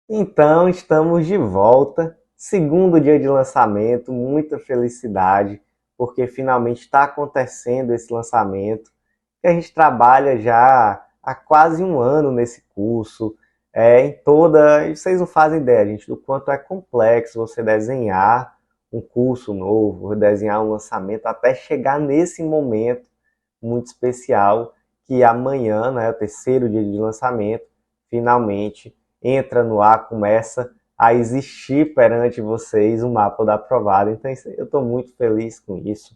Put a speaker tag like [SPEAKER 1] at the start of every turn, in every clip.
[SPEAKER 1] Então, estamos de volta. Segundo dia de lançamento, muita felicidade, porque finalmente está acontecendo esse lançamento. Que a gente trabalha já há quase um ano nesse curso. Em toda. Vocês não fazem ideia, gente, do quanto é complexo você desenhar um curso novo, desenhar um lançamento, até chegar nesse momento muito especial que amanhã, né, o terceiro dia de lançamento, finalmente entra no ar, começa a existir perante vocês o mapa da aprovada. Então eu estou muito feliz com isso.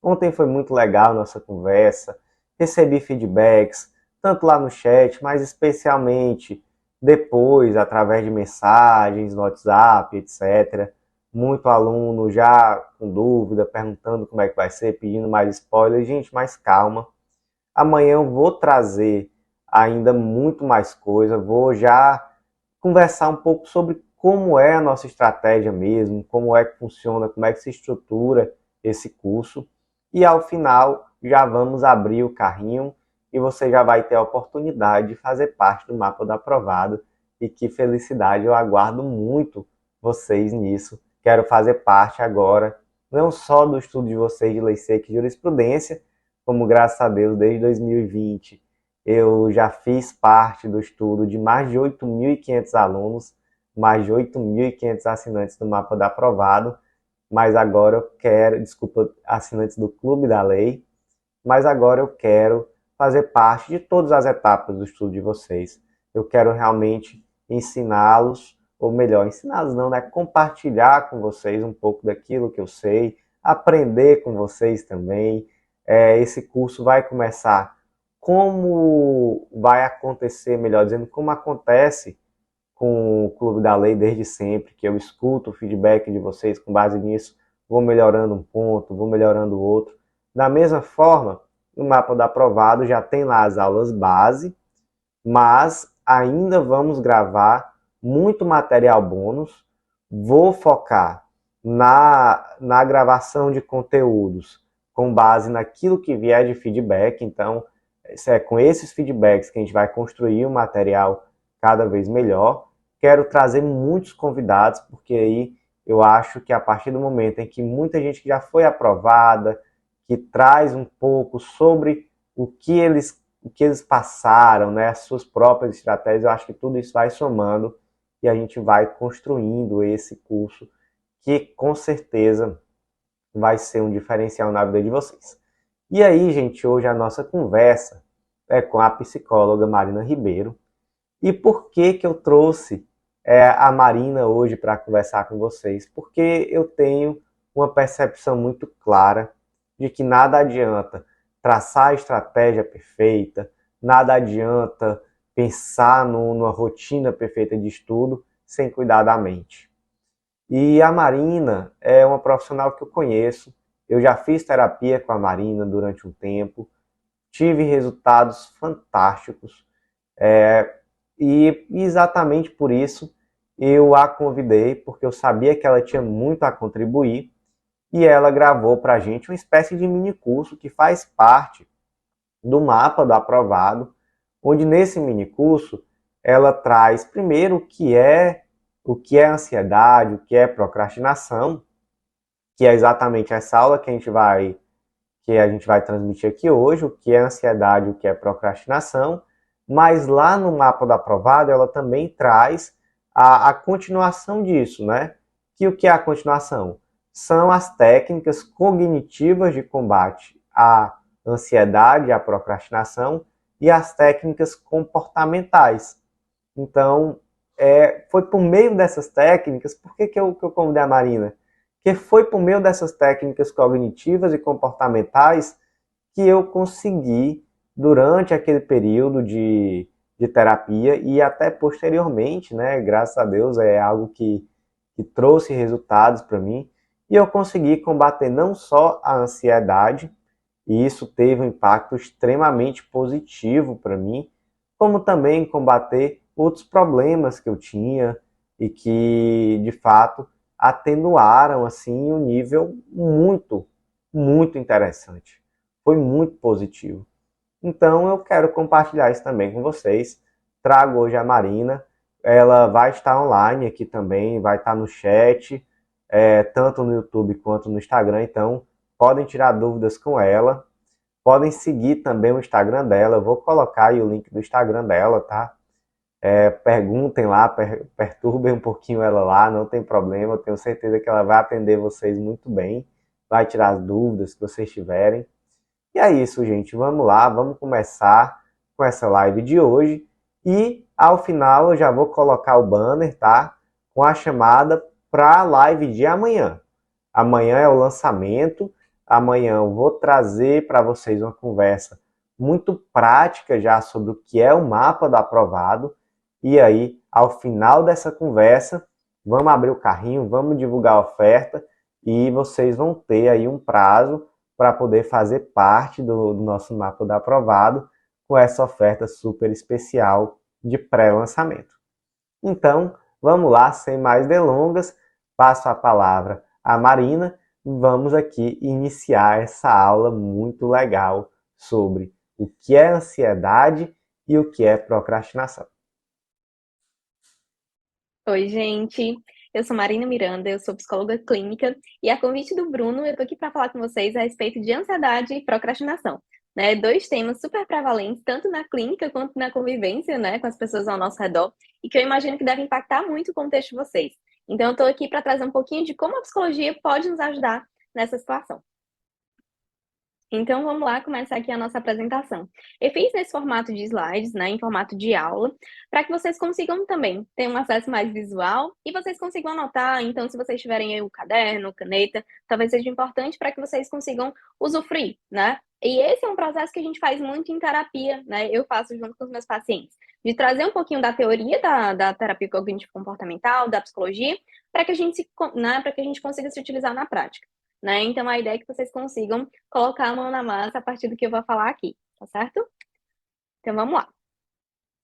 [SPEAKER 1] Ontem foi muito legal a nossa conversa, recebi feedbacks, tanto lá no chat, mas especialmente depois, através de mensagens no WhatsApp, etc. Muito aluno já com dúvida, perguntando como é que vai ser, pedindo mais spoilers. Gente, mais calma. Amanhã eu vou trazer ainda muito mais coisa, vou já conversar um pouco sobre como é a nossa estratégia mesmo, como é que funciona, como é que se estrutura esse curso. E ao final já vamos abrir o carrinho e você já vai ter a oportunidade de fazer parte do Mapa do Aprovado. E que felicidade, eu aguardo muito vocês nisso. Quero fazer parte agora, não só do estudo de vocês de Lei Seca e Jurisprudência, como graças a Deus desde 2020 eu já fiz parte do estudo de mais de 8.500 alunos, mais de 8.500 assinantes do Mapa da Aprovado, mas agora eu quero, desculpa, assinantes do Clube da Lei, mas agora eu quero fazer parte de todas as etapas do estudo de vocês. Eu quero realmente ensiná-los, ou melhor, ensiná-los não, né? Compartilhar com vocês um pouco daquilo que eu sei, aprender com vocês também. Esse curso vai começar como vai acontecer, melhor dizendo, como acontece com o Clube da Lei desde sempre, que eu escuto o feedback de vocês, com base nisso, vou melhorando um ponto, vou melhorando o outro. Da mesma forma, no Mapa do Aprovado já tem lá as aulas base, mas ainda vamos gravar muito material bônus. Vou focar na gravação de conteúdos com base naquilo que vier de feedback. Então, é com esses feedbacks que a gente vai construir um material cada vez melhor. Quero trazer muitos convidados, porque aí eu acho que a partir do momento em que muita gente que já foi aprovada, que traz um pouco sobre o que eles passaram, né, as suas próprias estratégias, eu acho que tudo isso vai somando e a gente vai construindo esse curso que com certeza vai ser um diferencial na vida de vocês. E aí, gente, hoje a nossa conversa é com a psicóloga Marina Ribeiro. E por que que eu trouxe a Marina hoje para conversar com vocês? Porque eu tenho uma percepção muito clara de que nada adianta traçar a estratégia perfeita, nada adianta pensar numa rotina perfeita de estudo sem cuidar da mente. E a Marina é uma profissional que eu conheço, eu já fiz terapia com a Marina durante um tempo, tive resultados fantásticos, e exatamente por isso eu a convidei, porque eu sabia que ela tinha muito a contribuir, e ela gravou para a gente uma espécie de mini curso que faz parte do mapa do aprovado, onde nesse mini curso ela traz primeiro o que é ansiedade, o que é procrastinação, que é exatamente essa aula que a gente vai transmitir aqui hoje, o que é ansiedade, o que é procrastinação, mas lá no mapa do aprovado ela também traz a continuação disso, né? Que o que é a continuação? São as técnicas cognitivas de combate à ansiedade, à procrastinação e as técnicas comportamentais. Então, foi por meio dessas técnicas, por que eu convidei a Marina? Porque foi por meio dessas técnicas cognitivas e comportamentais que eu consegui, durante aquele período de terapia e até posteriormente, né, graças a Deus, é algo que trouxe resultados para mim, e eu consegui combater não só a ansiedade, e isso teve um impacto extremamente positivo para mim, como também combater outros problemas que eu tinha e que, de fato, atenuaram assim um nível muito, muito interessante. Foi muito positivo. Então eu quero compartilhar isso também com vocês. Trago hoje a Marina. ela vai estar online aqui também, vai estar no chat, tanto no YouTube quanto no Instagram, então podem tirar dúvidas com ela. Podem seguir também o Instagram dela, eu vou colocar aí o link do Instagram dela, tá? Perguntem lá, perturbem um pouquinho ela lá, não tem problema, eu tenho certeza que ela vai atender vocês muito bem, vai tirar as dúvidas que vocês tiverem. E é isso, gente, vamos lá, vamos começar com essa live de hoje e ao final eu já vou colocar o banner, tá? Com a chamada para a live de amanhã. Amanhã é o lançamento, amanhã eu vou trazer para vocês uma conversa muito prática já sobre o que é o mapa do aprovado. E aí, ao final dessa conversa, vamos abrir o carrinho, vamos divulgar a oferta e vocês vão ter aí um prazo para poder fazer parte do nosso mapa do aprovado com essa oferta super especial de pré-lançamento. Então, vamos lá, sem mais delongas, passo a palavra à Marina e vamos aqui iniciar essa aula muito legal sobre o que é ansiedade e o que é procrastinação.
[SPEAKER 2] Oi, gente. Eu sou Marina Miranda, eu sou psicóloga clínica e a convite do Bruno, eu tô aqui para falar com vocês a respeito de ansiedade e procrastinação, né? Dois temas super prevalentes, tanto na clínica quanto na convivência, né, com as pessoas ao nosso redor, e que eu imagino que devem impactar muito o contexto de vocês. Então, eu tô aqui para trazer um pouquinho de como a psicologia pode nos ajudar nessa situação. Então, vamos lá começar aqui a nossa apresentação. Eu fiz nesse formato de slides, né, em formato de aula, para que vocês consigam também ter um acesso mais visual e vocês consigam anotar. Então, se vocês tiverem aí o caderno, caneta, talvez seja importante para que vocês consigam usufruir, né? E esse é um processo que a gente faz muito em terapia, né? Eu faço junto com os meus pacientes, de trazer um pouquinho da teoria da terapia cognitivo-comportamental, da psicologia, para que a gente, né, para que a gente consiga se utilizar na prática. Né? Então, a ideia é que vocês consigam colocar a mão na massa a partir do que eu vou falar aqui, tá certo? Então, vamos lá.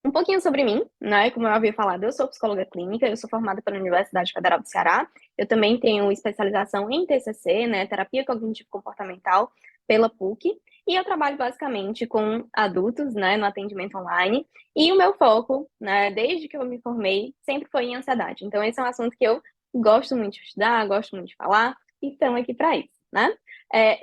[SPEAKER 2] Um pouquinho sobre mim, né? Como eu havia falado, eu sou psicóloga clínica, eu sou formada pela Universidade Federal do Ceará, eu também tenho especialização em TCC, né? Terapia Cognitivo-Comportamental, pela PUC, e eu trabalho basicamente com adultos, né? No atendimento online, e o meu foco, né? Desde que eu me formei, sempre foi em ansiedade. Então, esse é um assunto que eu gosto muito de estudar, gosto muito de falar, e estamos aqui para isso, né?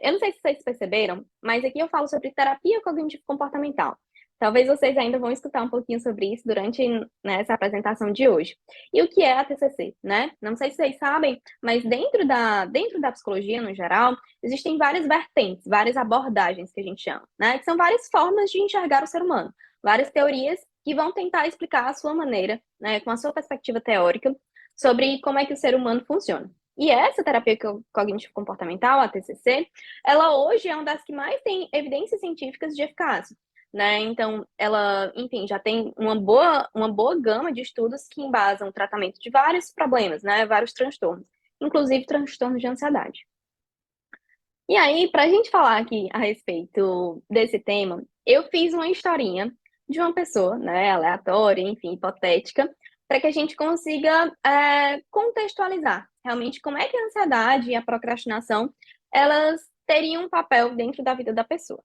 [SPEAKER 2] Eu não sei se vocês perceberam, mas aqui eu falo sobre terapia cognitivo-comportamental. Talvez vocês ainda vão escutar um pouquinho sobre isso durante, né, essa apresentação de hoje. E o que é a TCC, né? Não sei se vocês sabem, mas dentro da psicologia, no geral, existem várias vertentes, várias abordagens que a gente chama, né? Que são várias formas de enxergar o ser humano, várias teorias que vão tentar explicar a sua maneira, né, com a sua perspectiva teórica, sobre como é que o ser humano funciona. E essa terapia cognitivo-comportamental, a TCC, ela hoje é uma das que mais tem evidências científicas de eficácia, né? Então, ela, enfim, já tem uma boa gama de estudos que embasam o tratamento de vários problemas, né? Vários transtornos, inclusive transtornos de ansiedade. E aí, para a gente falar aqui a respeito desse tema, eu fiz uma historinha de uma pessoa, né, aleatória, enfim, hipotética, para que a gente consiga contextualizar realmente como é que a ansiedade e a procrastinação elas teriam um papel dentro da vida da pessoa.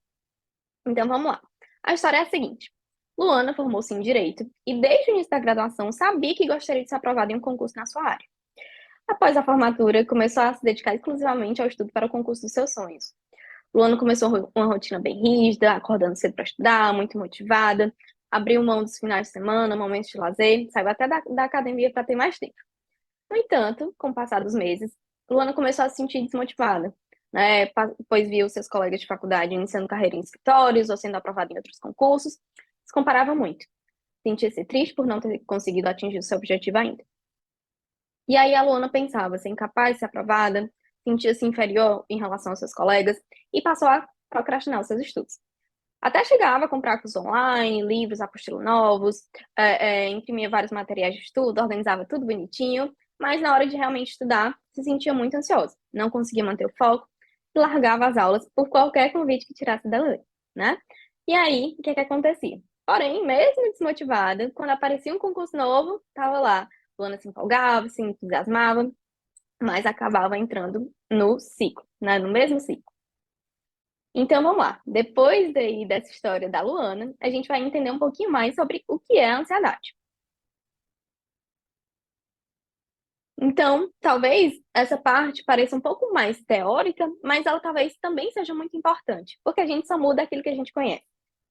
[SPEAKER 2] Então vamos lá. A história é a seguinte: Luana formou-se em Direito e, desde o início da graduação, sabia que gostaria de ser aprovada em um concurso na sua área. Após a formatura, começou a se dedicar exclusivamente ao estudo para o concurso dos seus sonhos. Luana começou uma rotina bem rígida, acordando cedo para estudar, muito motivada, abriu mão dos finais de semana, momentos de lazer, saiu até da academia para ter mais tempo. No entanto, com o passar dos meses, Luana começou a se sentir desmotivada, né? Pois viu seus colegas de faculdade iniciando carreira em escritórios ou sendo aprovada em outros concursos. Se comparava muito. Sentia-se triste por não ter conseguido atingir o seu objetivo ainda. E aí a Luana pensava ser incapaz de ser aprovada, sentia-se inferior em relação aos seus colegas e passou a procrastinar os seus estudos. Até chegava a comprar cursos online, livros, apostilas novos, imprimia vários materiais de estudo, organizava tudo bonitinho, mas na hora de realmente estudar, se sentia muito ansiosa, não conseguia manter o foco e largava as aulas por qualquer convite que tirasse dela, né? E aí, o que acontecia? Porém, mesmo desmotivada, quando aparecia um concurso novo, estava lá. Luana se empolgava, se entusiasmava, mas acabava entrando no ciclo, né? No mesmo ciclo. Então vamos lá. Depois dessa história da Luana, a gente vai entender um pouquinho mais sobre o que é a ansiedade. Então, talvez essa parte pareça um pouco mais teórica, mas ela talvez também seja muito importante, porque a gente só muda aquilo que a gente conhece,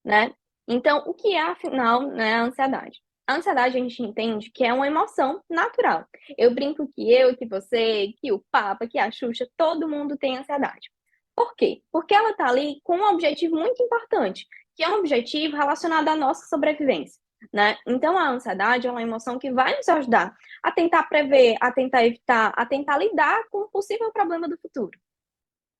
[SPEAKER 2] né? Então, o que é, afinal, né, a ansiedade? A ansiedade a gente entende que é uma emoção natural. Eu brinco que eu, que você, que o Papa, que a Xuxa, todo mundo tem ansiedade. Por quê? Porque ela está ali com um objetivo muito importante, que é um objetivo relacionado à nossa sobrevivência, né? Então, a ansiedade é uma emoção que vai nos ajudar a tentar prever, a tentar evitar, a tentar lidar com o possível problema do futuro,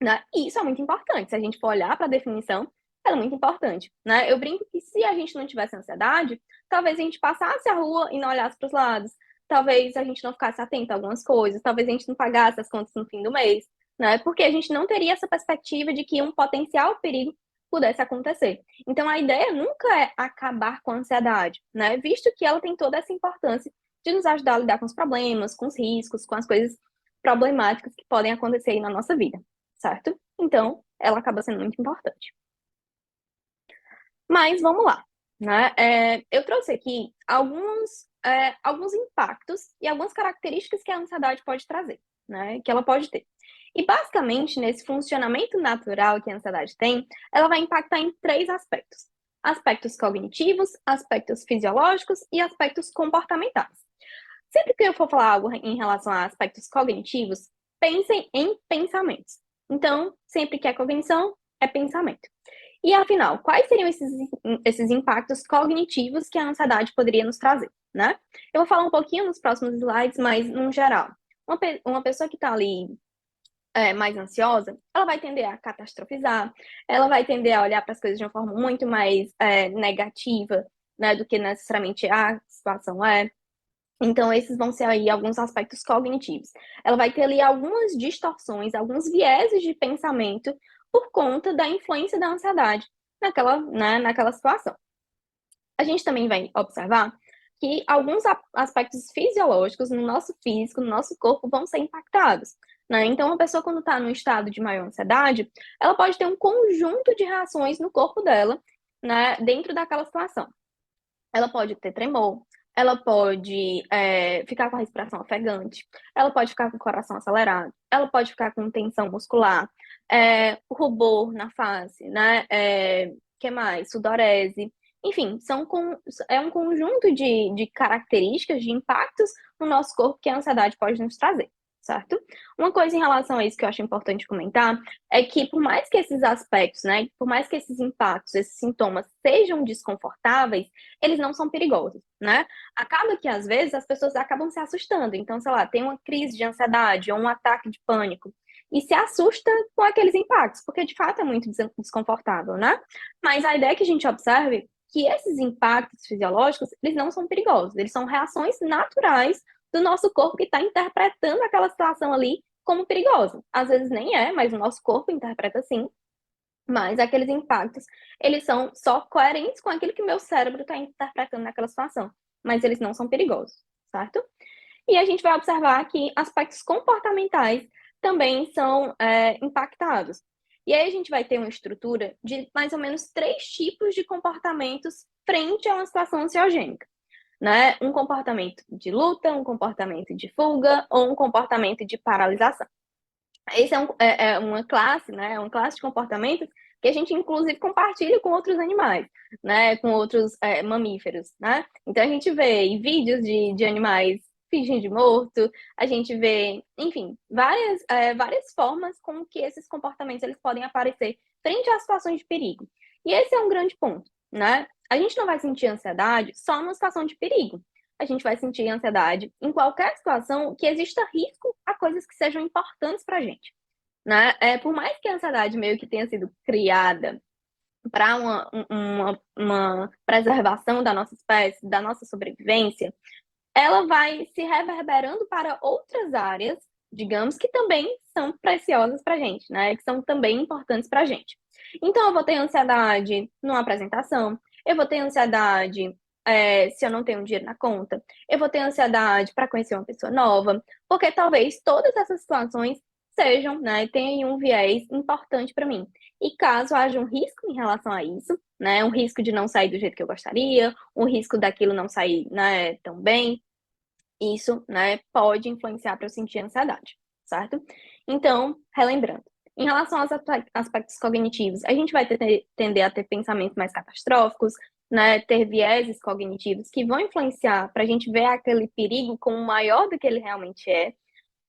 [SPEAKER 2] né? E isso é muito importante. Se a gente for olhar para a definição, ela é muito importante, né? Eu brinco que se a gente não tivesse ansiedade, talvez a gente passasse a rua e não olhasse para os lados, talvez a gente não ficasse atento a algumas coisas, talvez a gente não pagasse as contas no fim do mês, né? Porque a gente não teria essa perspectiva de que um potencial perigo pudesse acontecer. Então, a ideia nunca é acabar com a ansiedade, né? Visto que ela tem toda essa importância de nos ajudar a lidar com os problemas, com os riscos, com as coisas problemáticas que podem acontecer aí na nossa vida, certo? Então, ela acaba sendo muito importante. Mas vamos lá, né? Eu trouxe aqui alguns impactos e algumas características que a ansiedade pode trazer, né? Que ela pode ter. E basicamente, nesse funcionamento natural que a ansiedade tem, ela vai impactar em três aspectos: aspectos cognitivos, aspectos fisiológicos e aspectos comportamentais. Sempre que eu for falar algo em relação a aspectos cognitivos, pensem em pensamentos. Então, sempre que é cognição, é pensamento. E afinal, quais seriam esses impactos cognitivos que a ansiedade poderia nos trazer, né? Eu vou falar um pouquinho nos próximos slides, mas no geral, uma pessoa que está ali mais ansiosa, ela vai tender a catastrofizar, ela vai tender a olhar para as coisas de uma forma muito mais negativa, né, do que necessariamente a situação é. Então, esses vão ser aí alguns aspectos cognitivos. Ela vai ter ali algumas distorções, alguns vieses de pensamento por conta da influência da ansiedade naquela, né, naquela situação. A gente também vai observar que alguns aspectos fisiológicos no nosso físico, no nosso corpo, vão ser impactados, né? Então, uma pessoa, quando está no estado de maior ansiedade, ela pode ter um conjunto de reações no corpo dela, né, dentro daquela situação. Ela pode ter tremor, ela pode ficar com a respiração ofegante, ela pode ficar com o coração acelerado, ela pode ficar com tensão muscular, rubor na face, né? Que mais? Sudorese. Enfim, é um conjunto de características, de impactos no nosso corpo que a ansiedade pode nos trazer, certo? Uma coisa em relação a isso que eu acho importante comentar é que, por mais que esses aspectos, né, por mais que esses impactos, esses sintomas sejam desconfortáveis, eles não são perigosos, né? Acaba que, às vezes, as pessoas acabam se assustando. Então, sei lá, tem uma crise de ansiedade ou um ataque de pânico e se assusta com aqueles impactos, porque, de fato, é muito desconfortável, né? Mas a ideia é que a gente observe que esses impactos fisiológicos, eles não são perigosos, eles são reações naturais do nosso corpo que está interpretando aquela situação ali como perigosa. Às vezes nem é, mas o nosso corpo interpreta assim. Mas aqueles impactos, eles são só coerentes com aquilo que o meu cérebro está interpretando naquela situação. Mas eles não são perigosos, certo? E a gente vai observar que aspectos comportamentais também são impactados. E aí a gente vai ter uma estrutura de mais ou menos três tipos de comportamentos frente a uma situação ansiogênica, né? Um comportamento de luta, um comportamento de fuga ou um comportamento de paralisação. Esse é uma classe, né? É uma classe de comportamentos que a gente, inclusive, compartilha com outros animais, né? Com outros mamíferos, né? Então, a gente vê em vídeos de animais fingindo de morto, a gente vê, enfim, várias formas com que esses comportamentos eles podem aparecer frente a situações de perigo. E esse é um grande ponto, né? A gente não vai sentir ansiedade só numa situação de perigo. A gente vai sentir ansiedade em qualquer situação que exista risco a coisas que sejam importantes para a gente, né? Por mais que a ansiedade meio que tenha sido criada para uma preservação da nossa espécie, da nossa sobrevivência, ela vai se reverberando para outras áreas, digamos, que também são preciosas para a gente, né? Que são também importantes para a gente. Então, eu vou ter ansiedade numa apresentação, eu vou ter ansiedade se eu não tenho dinheiro na conta, eu vou ter ansiedade para conhecer uma pessoa nova, porque talvez todas essas situações sejam, né, tenham um viés importante para mim. E caso haja um risco em relação a isso, né, um risco de não sair do jeito que eu gostaria, um risco daquilo não sair, né, tão bem, Isso, né, pode influenciar para eu sentir ansiedade, certo? Então, relembrando, em relação aos aspectos cognitivos, a gente vai tender a ter pensamentos mais catastróficos, né, ter vieses cognitivos que vão influenciar para a gente ver aquele perigo como maior do que ele realmente é.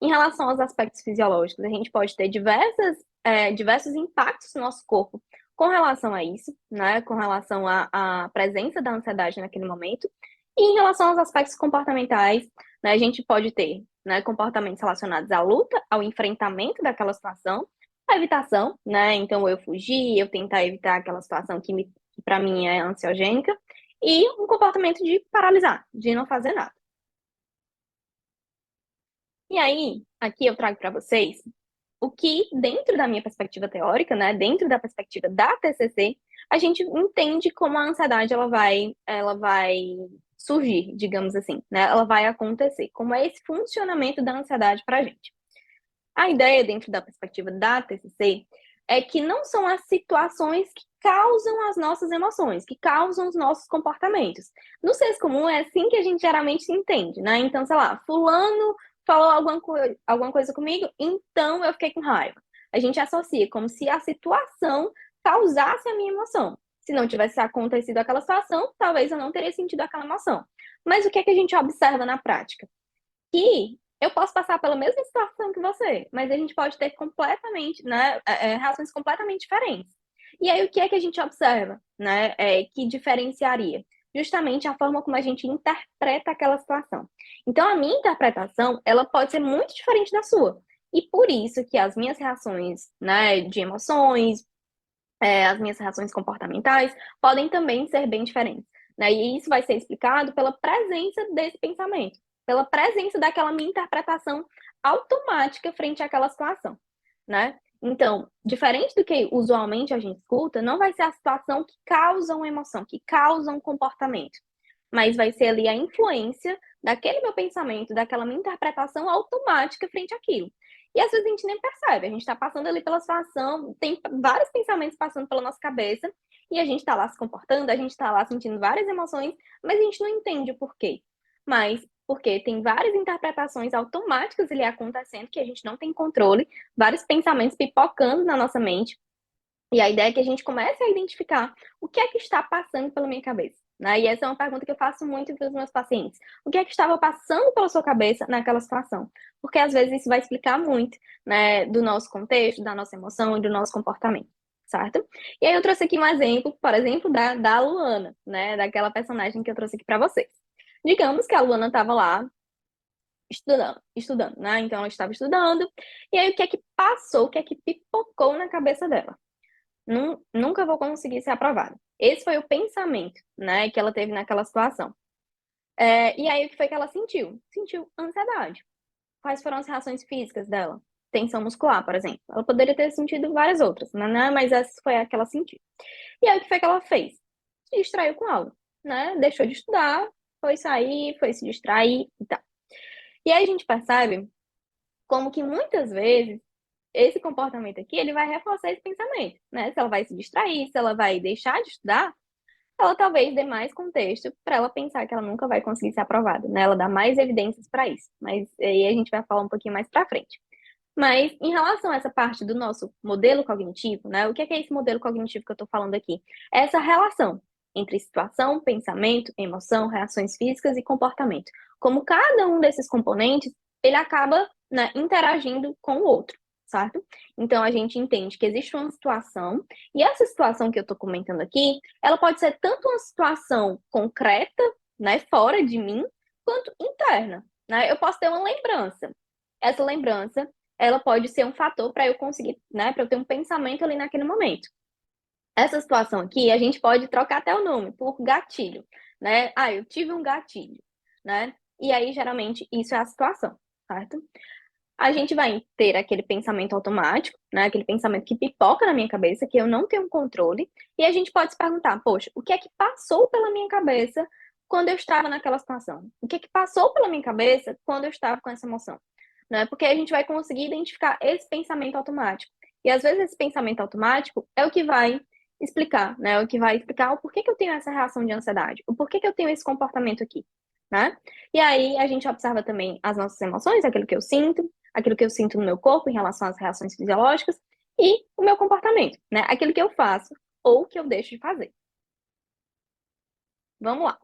[SPEAKER 2] Em relação aos aspectos fisiológicos, a gente pode ter diversos impactos no nosso corpo com relação a isso, né? Com relação à presença da ansiedade naquele momento. E em relação aos aspectos comportamentais, né, a gente pode ter, né, comportamentos relacionados à luta, ao enfrentamento daquela situação, à evitação, né? Então, eu fugir, eu tentar evitar aquela situação que para mim é ansiogênica, e um comportamento de paralisar, de não fazer nada. E aí, aqui eu trago para vocês o que, dentro da minha perspectiva teórica, né, dentro da perspectiva da TCC, a gente entende como a ansiedade ela vai surgir, digamos assim, né? Ela vai acontecer. Como é esse funcionamento da ansiedade para a gente? A ideia, dentro da perspectiva da TCC, é que não são as situações que causam as nossas emoções, que causam os nossos comportamentos. No senso comum, é assim que a gente geralmente se entende, né? Então, sei lá, fulano falou alguma coisa comigo, então eu fiquei com raiva. A gente associa como se a situação causasse a minha emoção. Se não tivesse acontecido aquela situação, talvez eu não teria sentido aquela emoção. Mas o que é que a gente observa na prática? Que eu posso passar pela mesma situação que você, mas a gente pode ter completamente, né, reações completamente diferentes. E aí, o que é que a gente observa, né, que diferenciaria? Justamente a forma como a gente interpreta aquela situação. Então, a minha interpretação, ela pode ser muito diferente da sua. E por isso que as minhas reações, né, de emoções, as minhas reações comportamentais, podem também ser bem diferentes. Né? E isso vai ser explicado pela presença desse pensamento, pela presença daquela minha interpretação automática frente àquela situação. Né? Então, diferente do que usualmente a gente escuta, não vai ser a situação que causa uma emoção, que causa um comportamento, mas vai ser ali a influência daquele meu pensamento, daquela minha interpretação automática frente àquilo. E às vezes a gente nem percebe, a gente está passando ali pela situação, tem vários pensamentos passando pela nossa cabeça, e a gente está lá se comportando, a gente está lá sentindo várias emoções, mas a gente não entende o porquê. Mas porque tem várias interpretações automáticas ali acontecendo que a gente não tem controle, vários pensamentos pipocando na nossa mente, e a ideia é que a gente comece a identificar o que é que está passando pela minha cabeça. Né? E essa é uma pergunta que eu faço muito para os meus pacientes. O que é que estava passando pela sua cabeça naquela situação? Porque às vezes isso vai explicar muito, né, do nosso contexto, da nossa emoção e do nosso comportamento, certo? E aí eu trouxe aqui um exemplo, por exemplo, da Luana, né, daquela personagem que eu trouxe aqui para vocês. Digamos que a Luana estava lá estudando, né? Então ela estava estudando, e aí o que é que passou, o que é que pipocou na cabeça dela? Nunca vou conseguir ser aprovada. Esse foi o pensamento, né, que ela teve naquela situação. E aí, o que foi que ela sentiu? Sentiu ansiedade. Quais foram as reações físicas dela? Tensão muscular, por exemplo. Ela poderia ter sentido várias outras, né, mas essa foi a que ela sentiu. E aí, o que foi que ela fez? Se distraiu com aula, né? Deixou de estudar, foi sair, foi se distrair e tal. E aí a gente percebe como que muitas vezes esse comportamento aqui, ele vai reforçar esse pensamento, né? Se ela vai se distrair, se ela vai deixar de estudar, ela talvez dê mais contexto para ela pensar que ela nunca vai conseguir ser aprovada, né? Ela dá mais evidências para isso. Mas aí a gente vai falar um pouquinho mais para frente. Mas em relação a essa parte do nosso modelo cognitivo, né? O que é esse modelo cognitivo que eu estou falando aqui? É essa relação entre situação, pensamento, emoção, reações físicas e comportamento. Como cada um desses componentes, ele acaba, né, interagindo com o outro, certo? Então a gente entende que existe uma situação, e essa situação que eu estou comentando aqui, ela pode ser tanto uma situação concreta, né, fora de mim, quanto interna, né? Eu posso ter uma lembrança. Essa lembrança ela pode ser um fator para eu conseguir, né, para eu ter um pensamento ali naquele momento. Essa situação aqui, a gente pode trocar até o nome por gatilho, né? Ah, eu tive um gatilho, né? E aí, geralmente, isso é a situação, certo? A gente vai ter aquele pensamento automático, né? Aquele pensamento que pipoca na minha cabeça, que eu não tenho controle, e a gente pode se perguntar, poxa, o que é que passou pela minha cabeça quando eu estava naquela situação? O que é que passou pela minha cabeça quando eu estava com essa emoção? Né? Porque a gente vai conseguir identificar esse pensamento automático. E às vezes esse pensamento automático é o que vai explicar, né? O que vai explicar o porquê que eu tenho essa reação de ansiedade, o porquê que eu tenho esse comportamento aqui. né? E aí a gente observa também as nossas emoções, aquilo que eu sinto no meu corpo em relação às reações fisiológicas e o meu comportamento, né? Aquilo que eu faço ou que eu deixo de fazer. Vamos lá.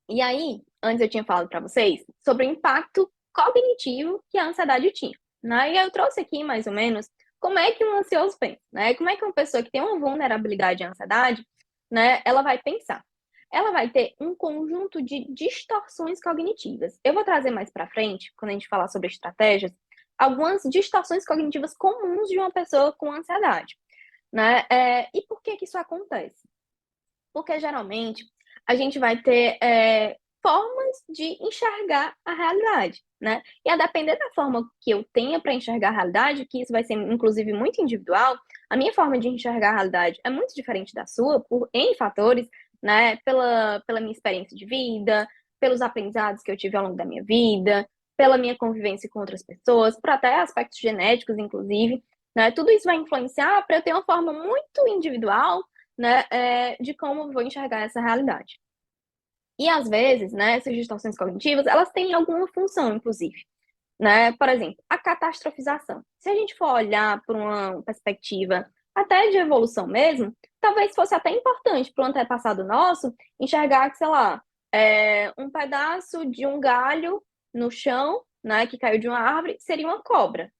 [SPEAKER 2] E aí, antes eu tinha falado para vocês sobre o impacto cognitivo que a ansiedade tinha, né? E eu trouxe aqui mais ou menos como é que um ansioso pensa, né? Como é que uma pessoa que tem uma vulnerabilidade à ansiedade, né, ela vai pensar? Ela vai ter um conjunto de distorções cognitivas. Eu vou trazer mais para frente, quando a gente falar sobre estratégias, algumas distorções cognitivas comuns de uma pessoa com ansiedade, né? E por que que isso acontece? Porque geralmente a gente vai ter formas de enxergar a realidade, né? E a depender da forma que eu tenha para enxergar a realidade, que isso vai ser inclusive muito individual, a minha forma de enxergar a realidade é muito diferente da sua, por N fatores, né? Pela minha experiência de vida, pelos aprendizados que eu tive ao longo da minha vida, pela minha convivência com outras pessoas, por até aspectos genéticos, inclusive, né? Tudo isso vai influenciar para eu ter uma forma muito individual, né, de como eu vou enxergar essa realidade. E às vezes, né, essas distorções cognitivas, elas têm alguma função, inclusive, né? Por exemplo, a catastrofização. Se a gente for olhar por uma perspectiva até de evolução mesmo, talvez fosse até importante para o antepassado nosso enxergar que, sei lá, um pedaço de um galho no chão, né, que caiu de uma árvore, seria uma cobra.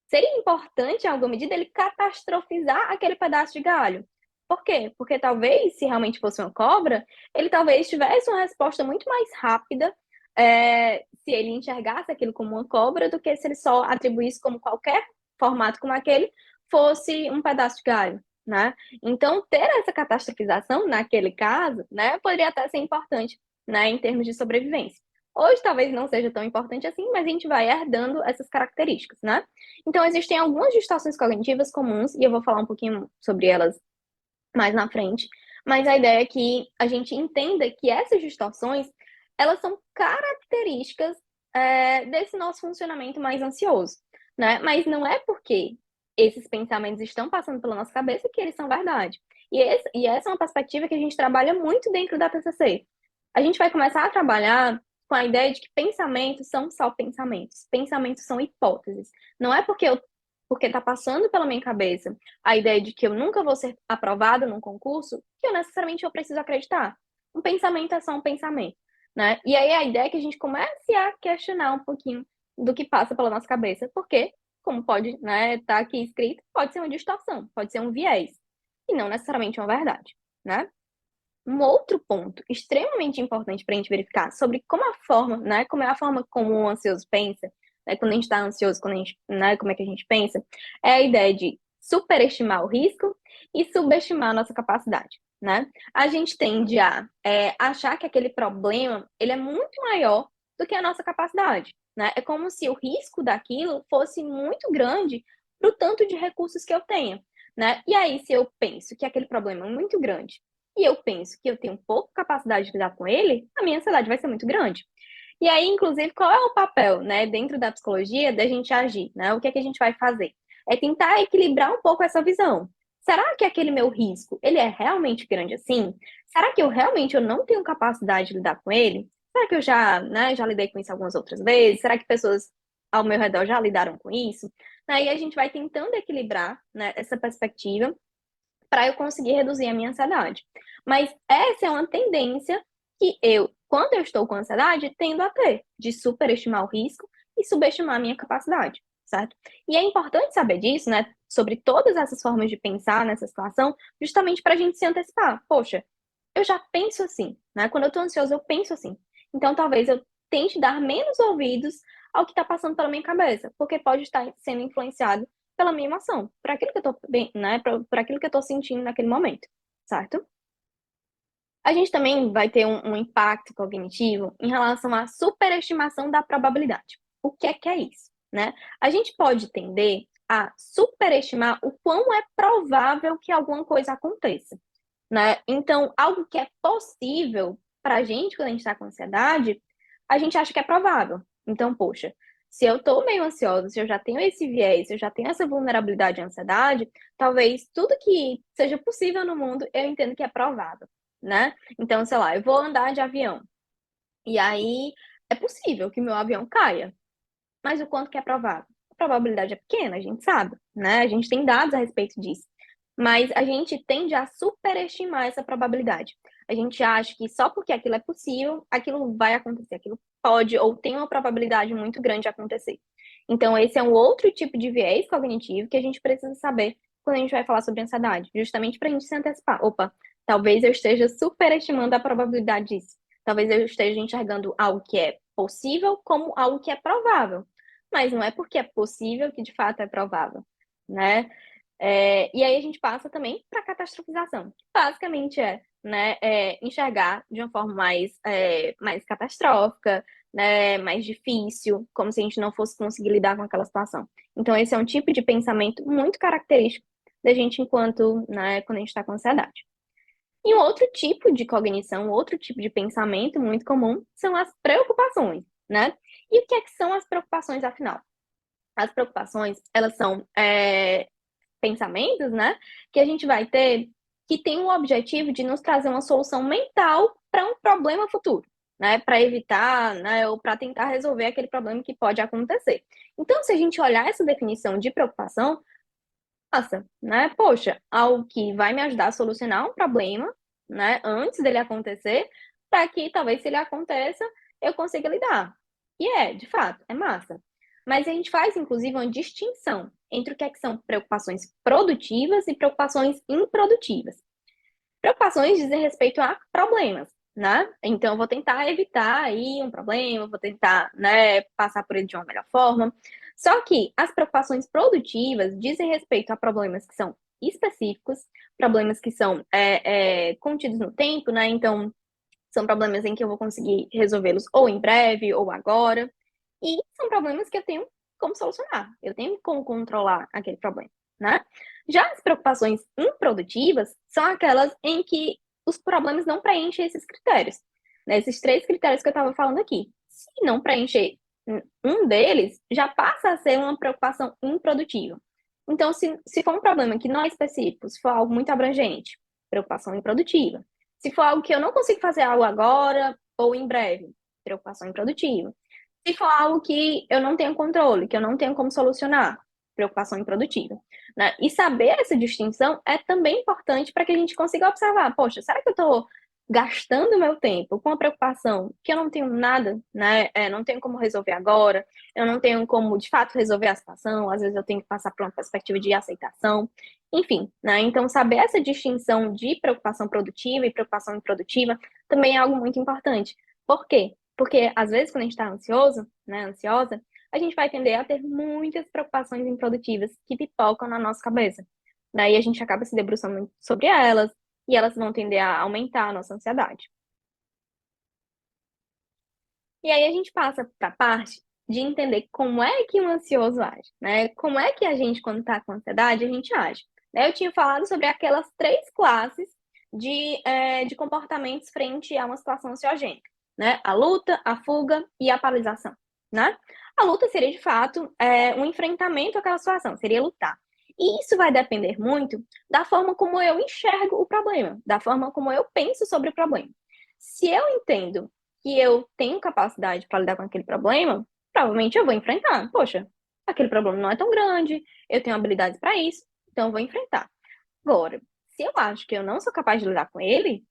[SPEAKER 2] Seria importante, em alguma medida, ele catastrofizar aquele pedaço de galho. Por quê? Porque talvez, se realmente fosse uma cobra, ele talvez tivesse uma resposta muito mais rápida se ele enxergasse aquilo como uma cobra do que se ele só atribuísse como qualquer formato como aquele fosse um pedaço de galho, né? Então, ter essa catastrofização, naquele caso, né, poderia até ser importante, né, em termos de sobrevivência. Hoje talvez não seja tão importante assim, mas a gente vai herdando essas características, né? Então, existem algumas distorções cognitivas comuns, e eu vou falar um pouquinho sobre elas mais na frente, mas a ideia é que a gente entenda que essas distorções, elas são características desse nosso funcionamento mais ansioso, né? Mas não é porque esses pensamentos estão passando pela nossa cabeça que eles são verdade. E essa é uma perspectiva que a gente trabalha muito dentro da TCC. A gente vai começar a trabalhar com a ideia de que pensamentos são só pensamentos. Pensamentos são hipóteses. Não é porque está passando pela minha cabeça a ideia de que eu nunca vou ser aprovada num concurso que eu necessariamente eu preciso acreditar. Um pensamento é só um pensamento, né? E aí a ideia é que a gente comece a questionar um pouquinho do que passa pela nossa cabeça, porque, como pode, né, tá aqui escrito, pode ser uma distorção, pode ser um viés, e não necessariamente uma verdade, né? Um outro ponto extremamente importante para a gente verificar sobre como a forma, né, como é a forma como o ansioso pensa, né, quando a gente está ansioso, quando a gente, né, como é que a gente pensa, é a ideia de superestimar o risco e subestimar a nossa capacidade, né? A gente tende a achar que aquele problema ele é muito maior do que a nossa capacidade, né? É como se o risco daquilo fosse muito grande para o tanto de recursos que eu tenha, né? E aí, se eu penso que aquele problema é muito grande e eu penso que eu tenho pouca capacidade de lidar com ele, a minha ansiedade vai ser muito grande. E aí, inclusive, qual é o papel, né, dentro da psicologia da gente agir, né? O que é que a gente vai fazer? É tentar equilibrar um pouco essa visão. Será que aquele meu risco, ele é realmente grande assim? Será que eu não tenho capacidade de lidar com ele? Será que eu já, né, já lidei com isso algumas outras vezes? Será que pessoas ao meu redor já lidaram com isso? Aí a gente vai tentando equilibrar, né, essa perspectiva para eu conseguir reduzir a minha ansiedade. Mas essa é uma tendência que eu, quando eu estou com ansiedade, tendo a ter, de superestimar o risco e subestimar a minha capacidade, certo? E é importante saber disso, né? Sobre todas essas formas de pensar nessa situação, justamente para a gente se antecipar. Poxa, eu já penso assim, né? Quando eu estou ansioso, eu penso assim. Então, talvez eu tente dar menos ouvidos ao que está passando pela minha cabeça, porque pode estar sendo influenciado pela minha emoção, por aquilo que eu tô bem, né, por aquilo que eu tô sentindo naquele momento, certo? A gente também vai ter um impacto cognitivo em relação à superestimação da probabilidade. O que é isso, né? A gente pode tender a superestimar o quão é provável que alguma coisa aconteça, né? Então, algo que é possível para a gente quando a gente está com ansiedade, a gente acha que é provável. Então, poxa, se eu estou meio ansiosa, se eu já tenho esse viés, se eu já tenho essa vulnerabilidade à ansiedade, talvez tudo que seja possível no mundo eu entendo que é provável, né? Então, sei lá, eu vou andar de avião. E aí é possível que meu avião caia, mas o quanto que é provável? A probabilidade é pequena, a gente sabe, né? A gente tem dados a respeito disso. Mas a gente tende a superestimar essa probabilidade. A gente acha que só porque aquilo é possível, aquilo vai acontecer, aquilo pode ou tem uma probabilidade muito grande de acontecer. Então, esse é um outro tipo de viés cognitivo que a gente precisa saber quando a gente vai falar sobre ansiedade, justamente para a gente se antecipar. Opa, talvez eu esteja superestimando a probabilidade disso. Talvez eu esteja enxergando algo que é possível como algo que é provável. Mas não é porque é possível que de fato é provável, né? E aí a gente passa também para a catastrofização, que basicamente enxergar de uma forma mais catastrófica, né, mais difícil, como se a gente não fosse conseguir lidar com aquela situação. Então, esse é um tipo de pensamento muito característico da gente enquanto, né, quando a gente está com ansiedade. E um outro tipo de cognição, outro tipo de pensamento muito comum são as preocupações, né? E o que são as preocupações, afinal? As preocupações, elas são pensamentos, né, que a gente vai ter que tem o objetivo de nos trazer uma solução mental para um problema futuro, né, para evitar, né, ou para tentar resolver aquele problema que pode acontecer. Então, se a gente olhar essa definição de preocupação, nossa, né, poxa, algo que vai me ajudar a solucionar um problema, né, antes dele acontecer, para que talvez se ele aconteça, eu consiga lidar. E de fato, é massa. Mas a gente faz, inclusive, uma distinção entre o que são preocupações produtivas e preocupações improdutivas. Preocupações dizem respeito a problemas, né? Então, eu vou tentar evitar aí um problema, vou tentar, né, passar por ele de uma melhor forma. Só que as preocupações produtivas dizem respeito a problemas que são específicos, problemas que são contidos no tempo, né? Então, são problemas em que eu vou conseguir resolvê-los ou em breve ou agora. E são problemas que eu tenho como solucionar, eu tenho como controlar aquele problema, né? Já as preocupações improdutivas são aquelas em que os problemas não preenchem esses critérios, né? Esses três critérios que eu estava falando aqui. Se não preencher um deles, já passa a ser uma preocupação improdutiva. Então, se for um problema que não é específico, se for algo muito abrangente, preocupação improdutiva. Se for algo que eu não consigo fazer algo agora ou em breve, preocupação improdutiva. Se for algo que eu não tenho controle, que eu não tenho como solucionar, preocupação improdutiva, né? E saber essa distinção é também importante para que a gente consiga observar, poxa, será que eu estou gastando meu tempo com uma preocupação que eu não tenho nada, né? Não tenho como resolver agora, eu não tenho como, de fato, resolver a situação, às vezes eu tenho que passar por uma perspectiva de aceitação, enfim, né? Então, saber essa distinção de preocupação produtiva e preocupação improdutiva também é algo muito importante. Por quê? Porque, às vezes, quando a gente está ansioso, né, ansiosa, a gente vai tender a ter muitas preocupações improdutivas que pipocam na nossa cabeça. Daí a gente acaba se debruçando sobre elas e elas vão tender a aumentar a nossa ansiedade. E aí a gente passa para a parte de entender como é que um ansioso age, né? Como é que a gente, quando está com ansiedade, a gente age. Eu tinha falado sobre aquelas três classes de comportamentos frente a uma situação ansiogênica, né? A luta, a fuga e a paralisação, né? A luta seria, de fato, um enfrentamento àquela situação, seria lutar. E isso vai depender muito da forma como eu enxergo o problema, da forma como eu penso sobre o problema. Se eu entendo que eu tenho capacidade para lidar com aquele problema, provavelmente eu vou enfrentar. Poxa, aquele problema não é tão grande, eu tenho habilidades para isso, então eu vou enfrentar. Agora, se eu acho que eu não sou capaz de lidar com ele,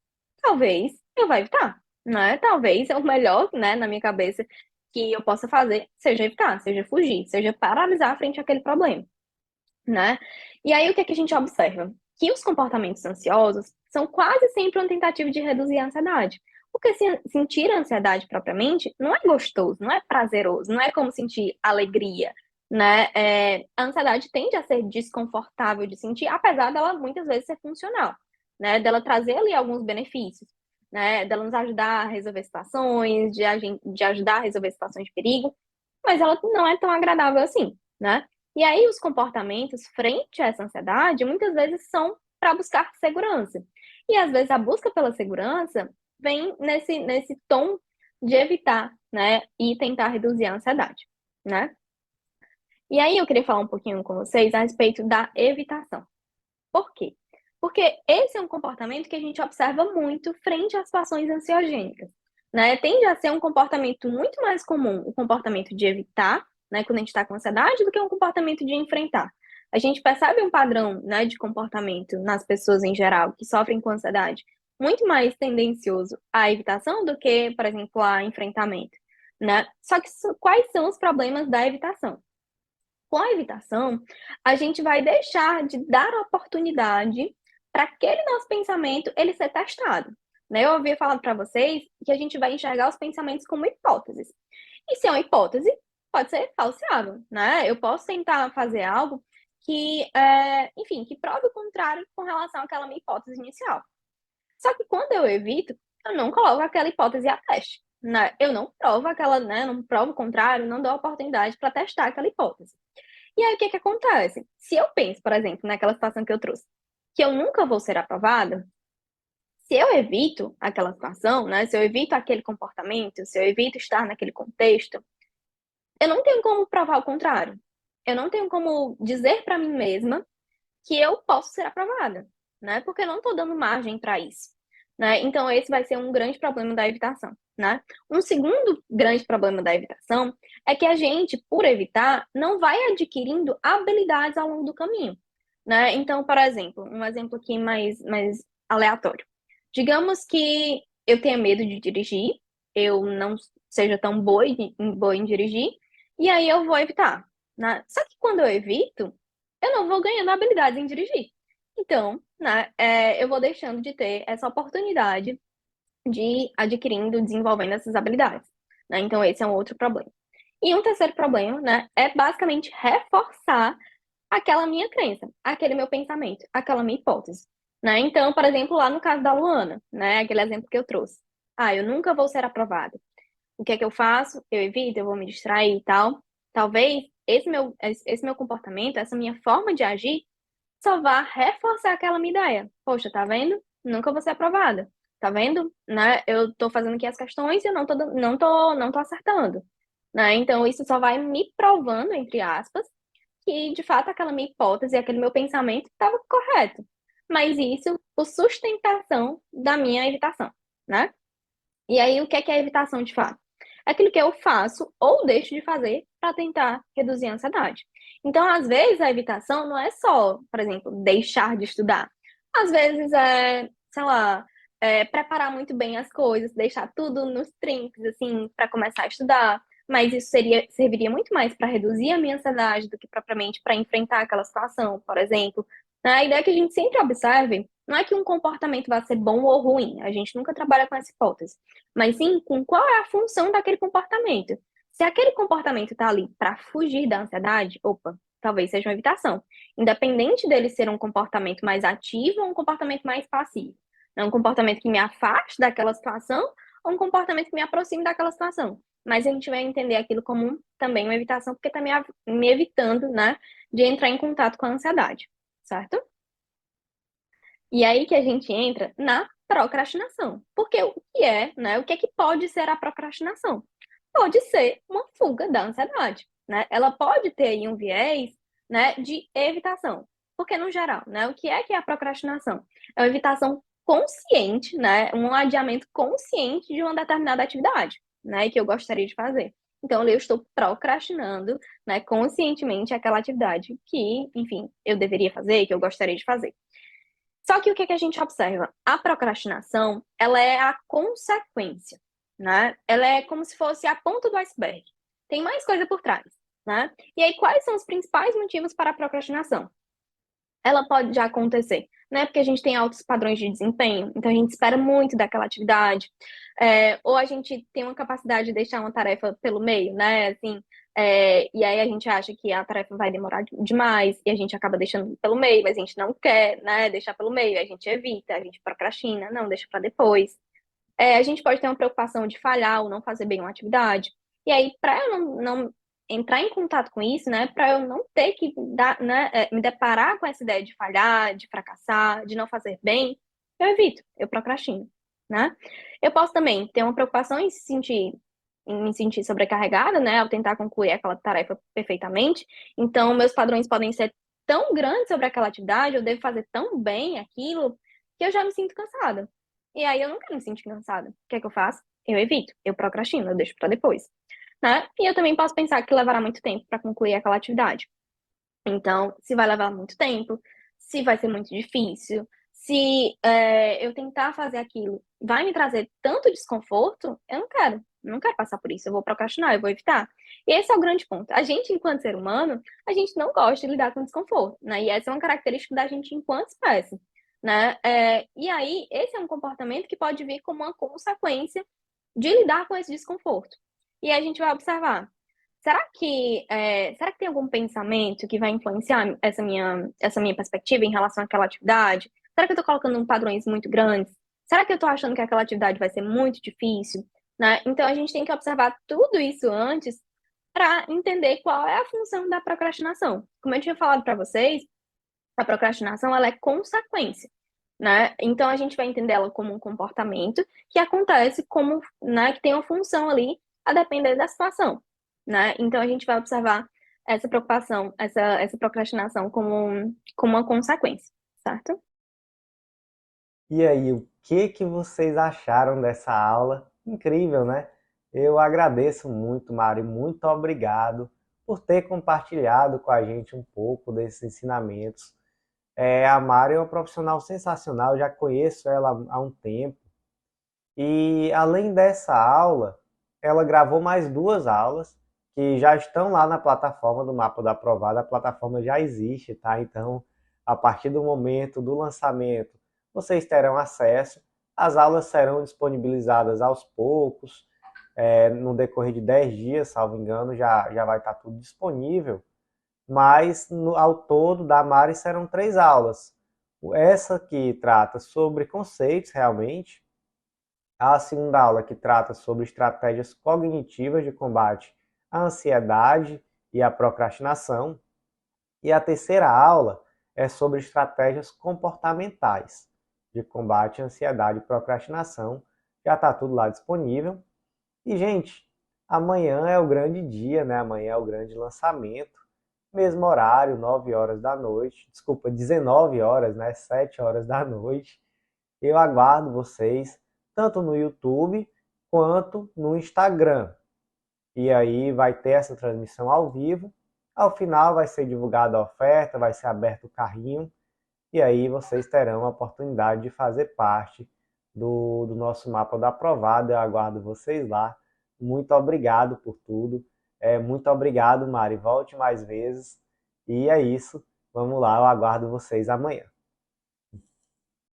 [SPEAKER 2] talvez eu vá evitar, né? Talvez é o melhor, né, na minha cabeça, que eu possa fazer, seja evitar, seja fugir, seja paralisar frente àquele problema, né? E aí o que é que a gente observa? Que os comportamentos ansiosos são quase sempre uma tentativa de reduzir a ansiedade. Porque sentir a ansiedade propriamente não é gostoso, não é prazeroso, não é como sentir alegria, né? A ansiedade tende a ser desconfortável de sentir, apesar dela muitas vezes ser funcional, né? Dela trazer ali alguns benefícios, né? Dela nos ajudar a resolver situações, de ajudar a resolver situações de perigo, mas ela não é tão agradável assim, né? E aí os comportamentos frente a essa ansiedade muitas vezes são para buscar segurança. E às vezes a busca pela segurança vem nesse tom de evitar, né, e tentar reduzir a ansiedade, né? E aí eu queria falar um pouquinho com vocês a respeito da evitação. Por quê? Porque esse é um comportamento que a gente observa muito frente a situações ansiogênicas. né? Tende a ser um comportamento muito mais comum, o comportamento de evitar, né, quando a gente está com ansiedade, do que um comportamento de enfrentar. A gente percebe um padrão, né, de comportamento nas pessoas em geral que sofrem com ansiedade muito mais tendencioso à evitação do que, por exemplo, a enfrentamento, né? Só que quais são os problemas da evitação? Com a evitação, a gente vai deixar de dar oportunidade para aquele nosso pensamento ele ser testado. Né? Eu havia falado para vocês que a gente vai enxergar os pensamentos como hipóteses. E se é uma hipótese, pode ser falseável, né? Eu posso tentar fazer algo que, enfim, que prove o contrário com relação àquela minha hipótese inicial. Só que quando eu evito, eu não coloco aquela hipótese a teste. Né? Eu não provo aquela, né? Não provo o contrário, não dou oportunidade para testar aquela hipótese. E aí, o que que acontece? Se eu penso, por exemplo, naquela situação que eu trouxe, que eu nunca vou ser aprovada, se eu evito aquela situação, né? Se eu evito aquele comportamento, se eu evito estar naquele contexto, eu não tenho como provar o contrário. Eu não tenho como dizer para mim mesma que eu posso ser aprovada, né? Porque eu não estou dando margem para isso, né? Então esse vai ser um grande problema da evitação, né? Um segundo grande problema da evitação é que a gente, por evitar, não vai adquirindo habilidades ao longo do caminho, né? Então, por exemplo, um exemplo aqui mais aleatório. Digamos que eu tenha medo de dirigir, eu não seja tão boa em dirigir, e aí eu vou evitar, né? Só que quando eu evito, eu não vou ganhando habilidades em dirigir. Então, né, eu vou deixando de ter essa oportunidade de ir adquirindo, desenvolvendo essas habilidades. Né? Então, esse é um outro problema. E um terceiro problema, né, é basicamente reforçar aquela minha crença, aquele meu pensamento, aquela minha hipótese. Né? Então, por exemplo, lá no caso da Luana, né, aquele exemplo que eu trouxe. Ah, eu nunca vou ser aprovada. O que é que eu faço? Eu evito, eu vou me distrair e tal. Talvez esse meu comportamento, essa minha forma de agir, só vá reforçar aquela minha ideia. Poxa, tá vendo? Nunca vou ser aprovada. Tá vendo? Né? Eu tô fazendo aqui as questões e eu não tô acertando. Né? Então, isso só vai me provando, entre aspas, que de fato aquela minha hipótese, aquele meu pensamento estava correto. Mas isso por sustentação da minha evitação, né? E aí, o que é a evitação de fato? É aquilo que eu faço ou deixo de fazer para tentar reduzir a ansiedade. Então, às vezes, a evitação não é só, por exemplo, deixar de estudar. Às vezes é, sei lá, preparar muito bem as coisas, deixar tudo nos trinques, assim, para começar a estudar. Mas isso serviria muito mais para reduzir a minha ansiedade do que propriamente para enfrentar aquela situação, por exemplo. A ideia é que a gente sempre observe não é que um comportamento vai ser bom ou ruim, a gente nunca trabalha com essa hipótese, mas sim com qual é a função daquele comportamento. Se aquele comportamento está ali para fugir da ansiedade, opa, talvez seja uma evitação. Independente dele ser um comportamento mais ativo ou um comportamento mais passivo. Não um comportamento que me afaste daquela situação ou um comportamento que me aproxime daquela situação. Mas a gente vai entender aquilo como também uma evitação, porque está me evitando, né, de entrar em contato com a ansiedade, certo? E aí que a gente entra na procrastinação. Porque o que é, né? O que pode ser a procrastinação? Pode ser uma fuga da ansiedade, né? Ela pode ter aí um viés, né, de evitação. Porque no geral, né, o que é a procrastinação? É uma evitação consciente, né, um adiamento consciente de uma determinada atividade, né, que eu gostaria de fazer. Então, eu estou procrastinando, né, conscientemente aquela atividade que, enfim, eu deveria fazer, que eu gostaria de fazer. Só que o que a gente observa? A procrastinação, ela é a consequência, né? Ela é como se fosse a ponta do iceberg. Tem mais coisa por trás, né? E aí, quais são os principais motivos para a procrastinação? Ela pode já acontecer, né? Porque a gente tem altos padrões de desempenho, então a gente espera muito daquela atividade, ou a gente tem uma capacidade de deixar uma tarefa pelo meio, né? Assim, e aí a gente acha que a tarefa vai demorar demais e a gente acaba deixando pelo meio, mas a gente não quer, né? Deixar pelo meio, a gente evita, a gente procrastina, não, deixa para depois. A gente pode ter uma preocupação de falhar ou não fazer bem uma atividade. E aí, para eu não entrar em contato com isso, né, para eu não ter que né, me deparar com essa ideia de falhar, de fracassar, de não fazer bem, eu evito, eu procrastino, né? Eu posso também ter uma preocupação em me sentir sobrecarregada, né, ao tentar concluir aquela tarefa perfeitamente. Então, meus padrões podem ser tão grandes sobre aquela atividade, eu devo fazer tão bem aquilo, que eu já me sinto cansada. E aí eu não quero me sentir cansada. O que é que eu faço? eu evito, eu procrastino, eu deixo para depois, né? E eu também posso pensar que levará muito tempo para concluir aquela atividade. Então, se vai levar muito tempo, se vai ser muito difícil, se eu tentar fazer aquilo vai me trazer tanto desconforto, eu não quero passar por isso, eu vou procrastinar, eu vou evitar. E esse é o grande ponto. A gente, enquanto ser humano, a gente não gosta de lidar com desconforto, né? E essa é uma característica da gente enquanto espécie, né? E aí, esse é um comportamento que pode vir como uma consequência de lidar com esse desconforto. E aí a gente vai observar. Será que tem algum pensamento que vai influenciar essa minha perspectiva em relação àquela atividade? Será que eu estou colocando padrões muito grandes? Será que eu estou achando que aquela atividade vai ser muito difícil? Né? Então a gente tem que observar tudo isso antes para entender qual é a função da procrastinação. Como eu tinha falado para vocês, a procrastinação ela é consequência, né? Então a gente vai entender ela como um comportamento que acontece como, né, que tem uma função ali a depender da situação, né? Então a gente vai observar essa preocupação, essa procrastinação como uma consequência, certo?
[SPEAKER 1] E aí, o que que vocês acharam dessa aula? Incrível, né? Eu agradeço muito, Mari, muito obrigado por ter compartilhado com a gente um pouco desses ensinamentos. A Mari é uma profissional sensacional, eu já conheço ela há um tempo. E além dessa aula, ela gravou mais duas aulas que já estão lá na plataforma do Mapa da Aprovada. A plataforma já existe, tá? Então, a partir do momento do lançamento, vocês terão acesso. As aulas serão disponibilizadas aos poucos, no decorrer de 10 dias, salvo engano, já vai estar tudo disponível. Mas, ao todo, da Mari serão 3 aulas. Essa que trata sobre conceitos, realmente, a segunda aula que trata sobre estratégias cognitivas de combate à ansiedade e à procrastinação. E a terceira aula é sobre estratégias comportamentais de combate à ansiedade e procrastinação. Já está tudo lá disponível. E, gente, amanhã é o grande dia, né? Amanhã é o grande lançamento. Mesmo horário, 9 horas da noite. Desculpa, 19 horas, né? 7 horas da noite. Eu aguardo vocês tanto no YouTube quanto no Instagram. E aí vai ter essa transmissão ao vivo. Ao final vai ser divulgada a oferta, vai ser aberto o carrinho. E aí vocês terão a oportunidade de fazer parte do nosso mapa da aprovada. Eu aguardo vocês lá. Muito obrigado por tudo. Muito obrigado, Mari. Volte mais vezes. E é isso. Vamos lá, eu aguardo vocês amanhã.